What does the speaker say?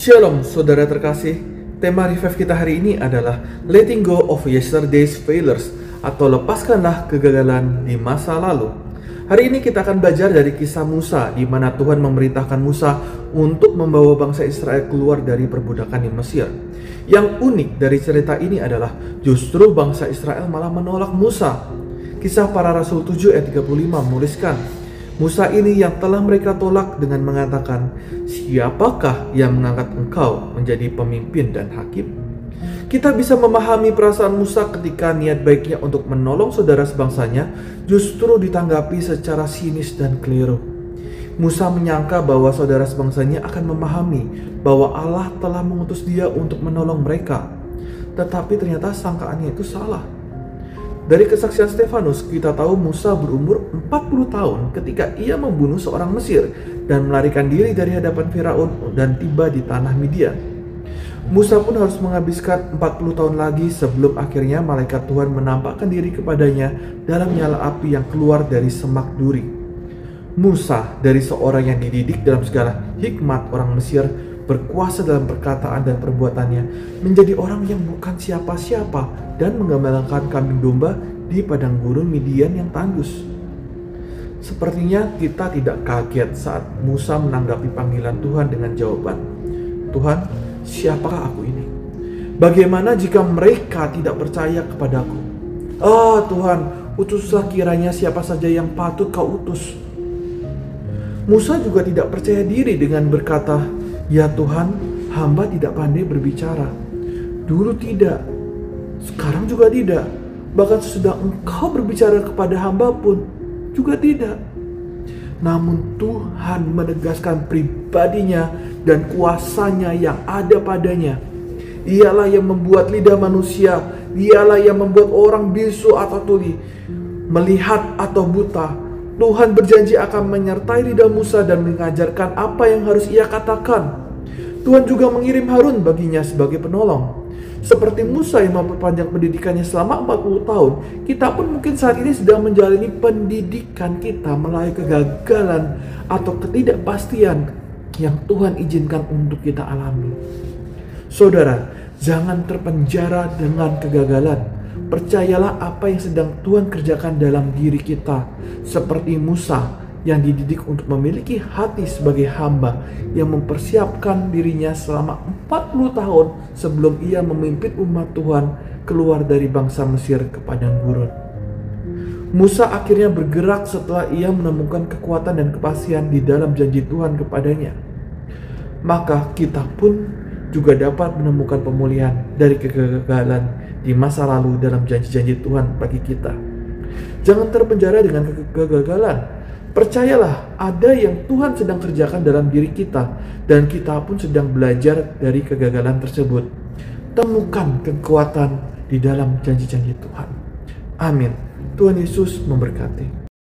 Shalom saudara terkasih, tema revive kita hari ini adalah Letting Go of Yesterday's Failures atau lepaskanlah kegagalan di masa lalu. Hari ini kita akan belajar dari kisah Musa di mana Tuhan memerintahkan Musa untuk membawa bangsa Israel keluar dari perbudakan di Mesir. Yang unik dari cerita ini adalah justru bangsa Israel malah menolak Musa. Kisah Para Rasul 7 ayat 35 menuliskan, Musa ini yang telah mereka tolak dengan mengatakan, "Siapakah yang mengangkat engkau menjadi pemimpin dan hakim?" Kita bisa memahami perasaan Musa ketika niat baiknya untuk menolong saudara sebangsanya justru ditanggapi secara sinis dan keliru. Musa menyangka bahwa saudara sebangsanya akan memahami bahwa Allah telah mengutus dia untuk menolong mereka. Tetapi ternyata sangkaannya itu salah. Dari kesaksian Stefanus, kita tahu Musa berumur 40 tahun ketika ia membunuh seorang Mesir dan melarikan diri dari hadapan Firaun dan tiba di tanah Midian. Musa pun harus menghabiskan 40 tahun lagi sebelum akhirnya malaikat Tuhan menampakkan diri kepadanya dalam nyala api yang keluar dari semak duri. Musa dari seorang yang dididik dalam segala hikmat orang Mesir, berkuasa dalam perkataan dan perbuatannya, menjadi orang yang bukan siapa-siapa dan menggambarkan kambing domba di padang gurun Midian yang tandus. Sepertinya kita tidak kaget saat Musa menanggapi panggilan Tuhan dengan jawaban, "Tuhan, siapakah aku ini? Bagaimana jika mereka tidak percaya kepadaku? Tuhan, utuslah kiranya siapa saja yang patut kau utus." Musa juga tidak percaya diri dengan berkata, "Ya Tuhan, hamba tidak pandai berbicara. Dulu tidak, sekarang juga tidak. Bahkan sesudah engkau berbicara kepada hamba pun juga tidak." Namun Tuhan menegaskan pribadinya dan kuasanya yang ada padanya. Dialah yang membuat lidah manusia, dialah yang membuat orang bisu atau tuli, melihat atau buta. Tuhan berjanji akan menyertai lidah Musa dan mengajarkan apa yang harus ia katakan. Tuhan juga mengirim Harun baginya sebagai penolong. Seperti Musa yang memperpanjang pendidikannya selama 40 tahun, kita pun mungkin saat ini sedang menjalani pendidikan kita melalui kegagalan atau ketidakpastian yang Tuhan izinkan untuk kita alami. Saudara, jangan terpenjara dengan kegagalan. Percayalah apa yang sedang Tuhan kerjakan dalam diri kita. Seperti Musa yang dididik untuk memiliki hati sebagai hamba yang mempersiapkan dirinya selama 40 tahun sebelum ia memimpin umat Tuhan keluar dari bangsa Mesir ke padang gurun. Musa akhirnya bergerak setelah ia menemukan kekuatan dan kepastian di dalam janji Tuhan kepadanya. Maka kita pun juga dapat menemukan pemulihan dari kegagalan di masa lalu dalam janji-janji Tuhan bagi kita. Jangan terpenjara dengan kegagalan. Percayalah, ada yang Tuhan sedang kerjakan dalam diri kita, dan kita pun sedang belajar dari kegagalan tersebut. Temukan kekuatan di dalam janji-janji Tuhan. Amin. Tuhan Yesus memberkati.